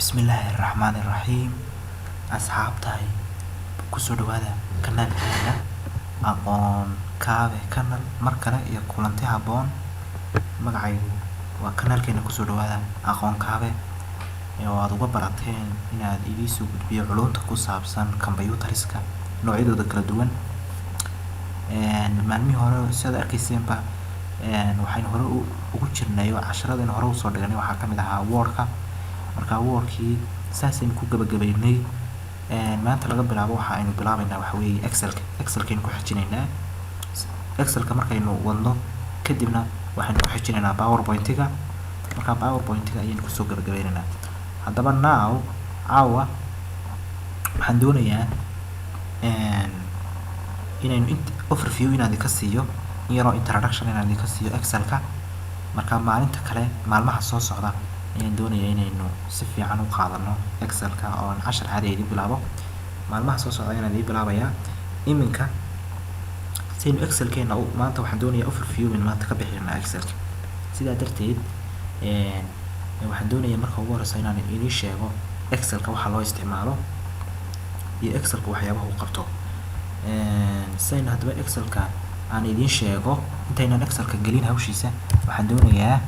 Bismillahirrahmanirrahiim. Asxaabtahay kusoo dhawaada kanaalkeena aqoon kaabe kanal mar kale iyo kulanti haboon. Magacaygu waa kanaalkeena kusoo dhawaada aqoon kaabe oo aad uga barateen inaad idiisu gudbiyo culumta ku saabsan kombiyuutarska noocyadooda kala duwan. Maalmihii hore sida arkayseenba waxaynu hore ugu jirnay casharada hore u soo dhiganay waxaa kamid ahaa Word-ka. marka Word-kii saasaynu ku gabagabaynay. maanta laga bilaabo waxa aynu bilaabaynaa waxa weeye Excel-ka ku xijinaynaa. Excel-ka markaynu wadno kadibna waxaynu ku xijinaynaa PowerPoint-ga. marka PowerPoint-ga ayaynu kusoo gabagabaynaynaa. haddaba caawa waxaan doonayaa inaynu overview inaad ka siiyo yaro introduction inaad ka siiyo Excel-ka. marka maalinta kale maalmaha soo socda ayaan doonayaa inaynu si fiican u qaadano Excel-ka oo cashar caadi ah bilaabo. maalmaha soo socda ayaan bilaabayaa iminka saynu Excel-keena maanta waxaan doonayaa overview maanta ka bixinaa Excel-ka. sidaa darteed waxaan doonayaa marka ugu horeysa inaan idin sheego Excel-ka waxa loo isticmaalo iyo Excel-ka waxyaabaha uu qabto. saynu hadaba Excel-ka aan idin sheego intaynan Excel-ka gelin hawshiisa waxaan doonayaa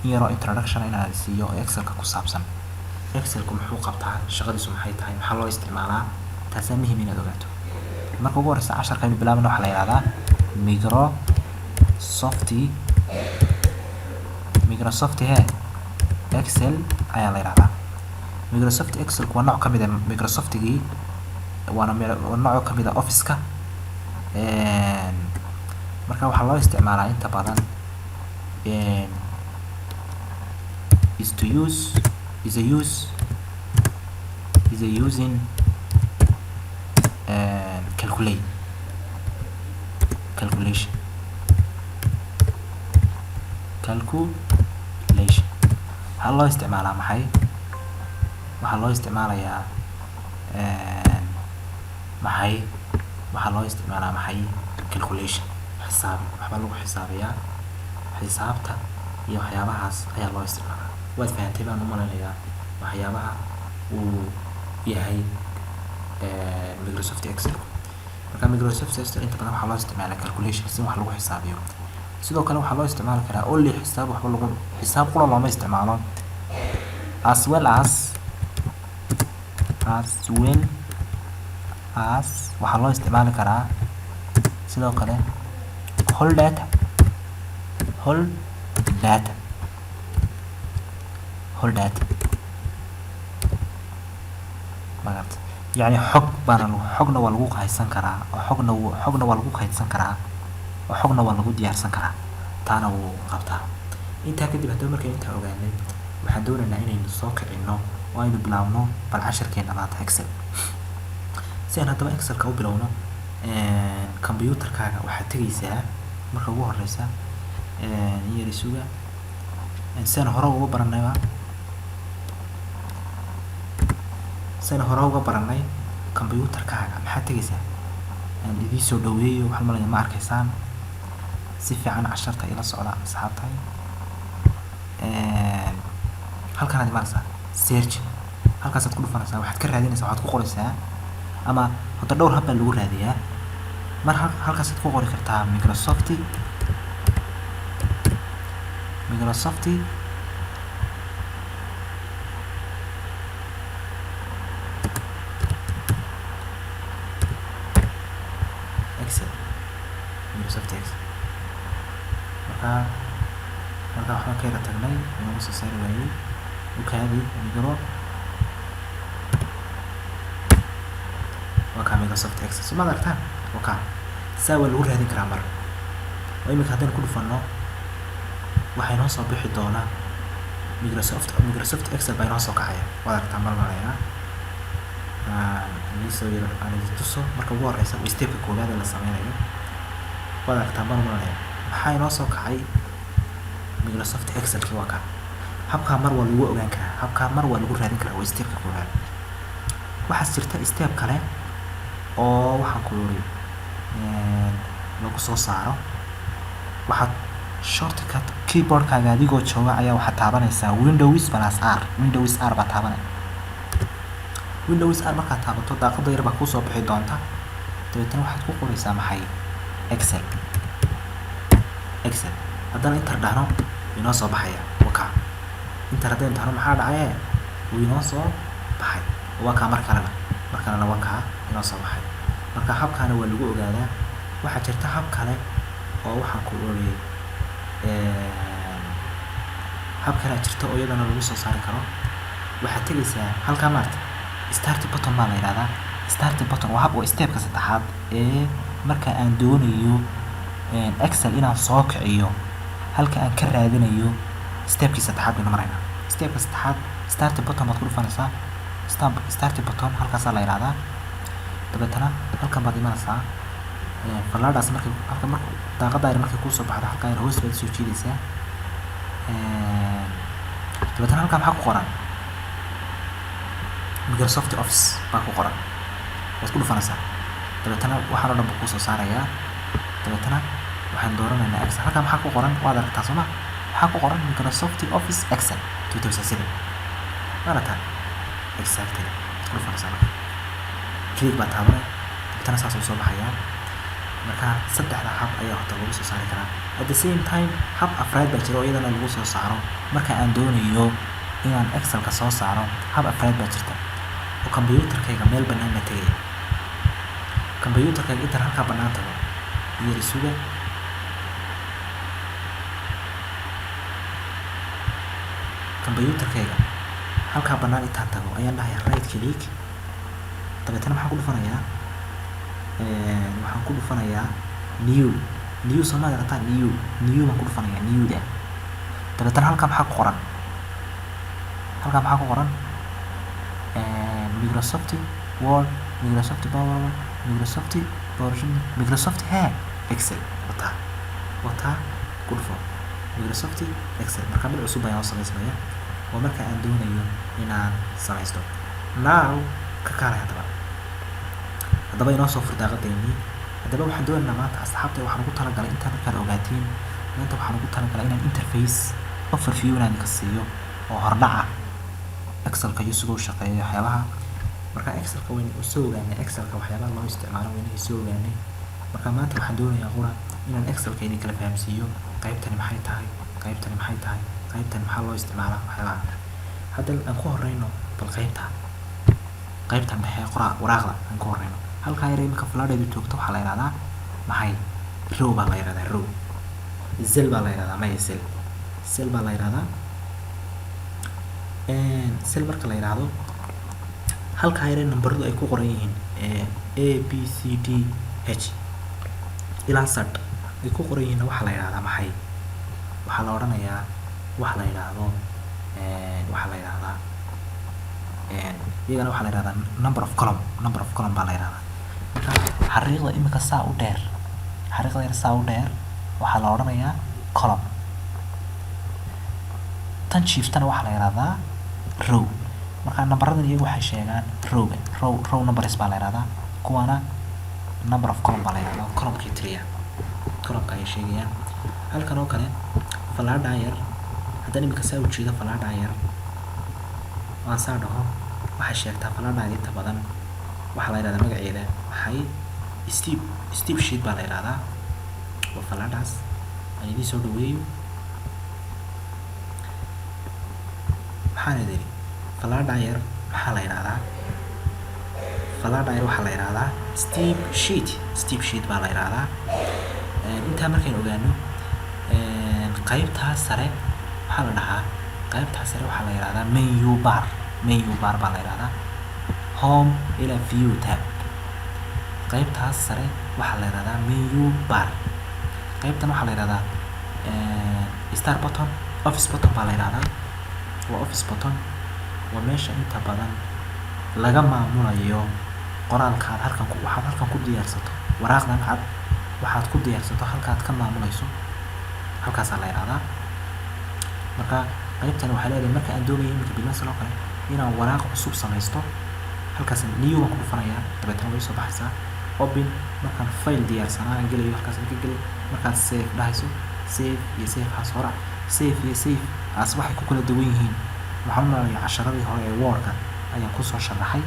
yaro introduction inaan siiyo Excel-ka ku saabsan. Excel-ku muxuu qabtaa, shaqadiisu maxay tahay, maxaa loo isticmaalaa, taas waa muhiim inaad ogaato. marka ugu horeysa casharka aynu bilaabno waxa la yiraahdaa Microsoft Excel ayaa la yiraahdaa. Microsoft Excel waa nooc kamid ah Microsoft-gii waana nooc kamid ah Office-ka. marka waxaa loo isticmaalaa inta badan is using calculation. waxaa loo isticmaalaa maxay? waxaa loo isticmaalayaa calculation, xisaab. waxba lagu xisaabiyaa xisaabta iyo waxyaabahaas ayaa loo isticmaalaa. waad fahantay baan u maleynayaa waxyaabaha uu yahay Microsoft Excel. marka Microsoft Excel inta badan waxaa loo isticmaalaa calculation si wax lagu xisaabiyo. sidoo kale waxaa loo isticmaali karaa only xisaab waxba lagu xisaab qura looma isticmaalo as well as waxaa loo isticmaali karaa sidoo kale whole data magarta yani xogna waa lagu kaydsan karaa oo xogna waa lagu kaydsan karaa oo xogna waa lagu diyaarsan karaa. taana wuu qabtaa. intaa kadib haddaba markaynu intaa ogaanay waxaan doonaynaa inaynu soo kicino oo aynu bilaabno bal casharkeena maanta Excel. si aan haddaba Excel-ka u bilowno kombiyuutarkaaga waxaad tegaysaa marka ugu horeysa yarisuga saan hore uga baranay kombiyuutarkaaga maxaad tegaysaa aan idin soo dhaweeyo waxaan malaynaya ma arkaysaan si fiican casharta ila socda asxaabtay. halkan aad imaanaysaa search, halkaasaad ku dhufanaysaa waxaad ka raadinaysaa waxaad ku qoraysaa ama hadda dhowr hab baa lagu raadiyaa. mar halkaasaad ku qori kartaa Microsoft Excel. marka waxaan ka tagnay inuu soo saari waayay ukaadi Microsoft Excel. soo ma aragtaan saa waa lagu raadin karaa mar. oo iminka haddaan ku dhufano waxay noo soo bixi doonaa Microsoft Excel baa inoo soo kacaya. waad aragtaa mar malayaa tuso marka ugu horeysa step-ka koowaad la sameynayo. waad aragtaa mar malayaa maxaa inoo soo kacay Microsoft Excel-ki. waa habkaa mar waa lagu ogaan karaa, habkaa mar waa lagu raadin karaa. waa step-ka koowaad. waxaa jirta step kale oo waxaan ku yiri lagu soo saaro. waxaad shortcut k keyboardkaaga adigoo jooga ayaa waxaad taabanaysaa Windows plus R. Windows R baa taabanay. Windows R markaad taabato daaqada yar baa kusoo bixi doonta. dabeetana waxaad ku qoraysaa maxay Excel. haddana inter dhahno inoo soo baxaya waka. inter haddaan dhahno maxaa dhacay wuu inoo soo baxay waka markalena waka inoo soo baxay. marka habkaana waa lagu ogaadaa. waxaa jirta hab kale oo waxaan ku ooliyay hab kale jirta oo iyadana lagu soo saari karo. waxaad tegaysaa halkaa maarta start button baa la yiraahdaa. start button waa hab oo stepka saddexaad ee marka aan doonayo Excel inaan soo kiciyo halka aan ka raadinayo stepkii saddexaad baan maraynaa. stepka saddexaad start button baad ku dhufanaysaa. start button halkaas la yiraahdaa. dabeetana halkan baad imanaysaa falaadhaas markay halka markuu daaqada ay markay ku soo baxdo halka ay hoos baad soo jiidaysaa. dabeetana halkan maxaa ku qoran Microsoft Office baa ku qoran. waad ku dhufanaysaa. dabeetana waxaan oo dhan ku soo saarayaa. dabeetana waxaan dooranaynaa Excel. halkan maxaa ku qoran waad aragtaa soo ma maxaa ku qoran Microsoft Office Excel 2007 maarata exactly. waad ku dhufanaysaa click baa taabanay. dabeetana saas uu soo baxayaa. marka saddexda hab ayaa horta lagu soo saari karaa. at the same time hab afraad baa jira oo iyadana lagu soo saaro marka aan doonayo inaan Excelka soo saaro. hab afraad baa jirta oo computerkayga meel bannaan ma tagay. computerkayga inta halka bannaan tago iyo isuga computerkayga halka bannaan inta tago ayaan dhahay right click. dabeetana waxaan ku dhufanayaa new Soomaaliya qataan new baan ku dhufanayaa new da. dabeetana halka maxaa ku qoran Microsoft Word, Microsoft PowerPoint, Microsoft PowerPoint, Microsoft Excel. wata ku dhufo Microsoft Excel. marka mid cusub ayaan samaysanayaa oo marka aan doonayo inaan samaysto. now ka kaalay haddaba inoo soo fur daaqadeennii. haddaba waxaan doonaynaa maanta asxaabta waxaan ugu talagalay intaan markaad ogaatiin maanta waxaan ugu talagalay inaan interface overview inaan ka siiyo oo hordhaca Excelka iyo sidoo shaqeeyo waxyaabaha. marka Excelka weyn u soo ogaanay Excelka waxyaabaha loo isticmaalo weyn u soo ogaanay. marka maanta waxaan doonayaa qura inaan Excelka idin kala fahamsiiyo qaybtani maxay tahay qaybtani maxaa loo isticmaalaa waxyaabaha. hadda aan ku horeyno bal qaybtan maxay waraaqda aan ku horeyno. halka ay imika falaadheedu joogto waxaa la yiraahdaa maxay row baa la yiraahdaa row. cell baa la yiraahdaa ma cell baa la yiraahdaa. cell marka la yiraahdo halka ay numberadu ay ku qoran yihiin A B C D H ilaa Z ay ku qoran yihiin waxa la yiraahdaa maxay waxa la oranayaa waxa la yiraahdo iyagana waxa la yiraahdaa number of column baa la yiraahdaa. xariiqda imika saa u dheer waxaa la oranayaa column. tan shiftana waxa la yiraahdaa row. marka numberadan iyagu waxay sheegaan row numbers baa la yiraahdaa. kuwana number of column baa la yiraahdaa. columnkii tiriya columnka ay sheegayaan. halkan oo kale falaadha yar haddaan imika saa u jeedo falaadha yar waan saa dhaho waxay sheegtaa falaadha inta badan waxa la yiraahdaa magaceeda maxay Steve sheet baa la yiraahdaa. waa falaadhaas aan idin soo dhaweeyo. maxaan idin falaadha yar maxaa la yiraahdaa waxaa la yiraahdaa Steve sheet baa la yiraahdaa. intaa markaan ogaano qaybtaas sare waxaa la dhahaa waxaa la yiraahdaa menu bar baa la yiraahdaa. home ila view tab qaybtaas sare waxaa la yiraahdaa menu bar. qaybtan waxaa la yiraahdaa start button, office button baa la yiraahdaa. waa office button waa meesha inta badan laga maamulayo qoraalka waxaad halkan ku diyaarsato waraaqdan waxaad ku diyaarsato halkaad ka maamulayso halkaasaa la yiraahdaa. marka qaybtan waxaa leedahay marka aan doonayo imika bilmasal oo kale inaan waraaq cusub samaysto halkaas new baan ku dhufanayaa. dabeetana way soo baxaysaa open. markaan file diyaarsanaa aan gelayo halkaas ka geli markaad save dhahayso save iyo save as hore safe iyo safe as waxay ku kala duwan yihiin waxaan umaleeyaa casharadii hore ee wordka ayaan kusoo sharaxay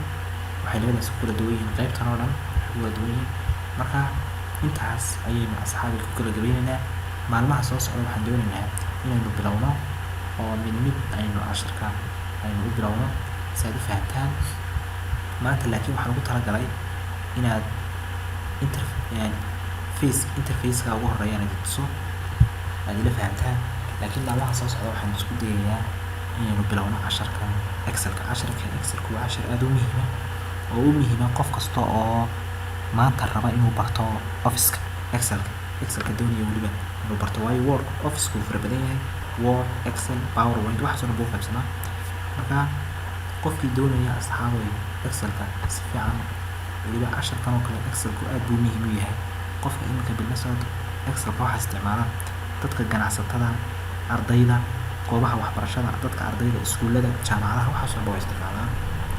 waxay labadaas ku kala duwan yihiin qaybtan oo dhan waxay ku kala duwan yihiin marka intaas ayaynu asxaabi ku kala gabaynaynaa maalmaha soo socda waxaan doonaynaa inaynu bilowno oo mid aynu casharka aynu u bilowno si aad u fahantaan maanta laakiin waxaan ugu talagalay inaad interfaceka ugu horeeya inaad tuso aad ila fahantaan laakiin maalmaha soo socda waxaan isku dayayaa inaynu bilowno casharka excelka waa cashar aad u muhiima oo u muhiima qof kasta oo maanta raba inuu barto officeka excelka doonaya weliba inuu barto waayo word officeka uu fara badan yahay word excel powerpoint waxaas oo dhan buu qaybsamaa marka qofkii doonaya asxaabay excelka si fiican weliba casharkan oo kale excelku aad buu muhiim u yahay qofka iminka bilmasooda excelka waxaa isticmaalaan dadka ganacsatada ardayda goobaha waxbarashada dadka ardayda iskuullada jaamacadaha waxaas oo dhan waa isticmaalaan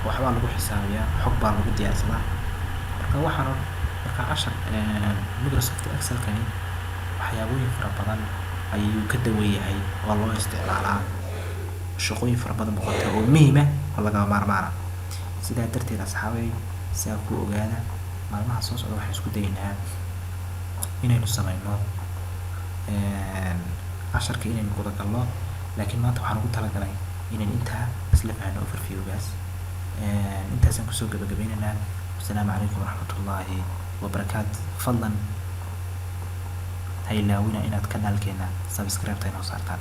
waxbaa lagu xisaabiyaa xog baa lagu diyaarsadaa marka cashar Microsoft Excelkani waxyaabooyin fara badan ayuu ka dawan yahay oo loo isticmaalaa shaqooyin fara badan boqorta oo muhiim ah oo lagama maarmaana sidaa darteed asxaabay si aad ku ogaada maalmaha soo socda waxaan isku dayaynaa inaynu samayno casharka inaynu guda galno laakiin maanta waxaan ugu talagalay inaynu intaa isla fahno overviewgaas intaasaan kusoo gabagabeynaynaa wasalaamu calaykum waraxmatullaahi wabarakaatu fadlan ha ilaawina inaad kanaalkeena subscribe-ta inoo saartaan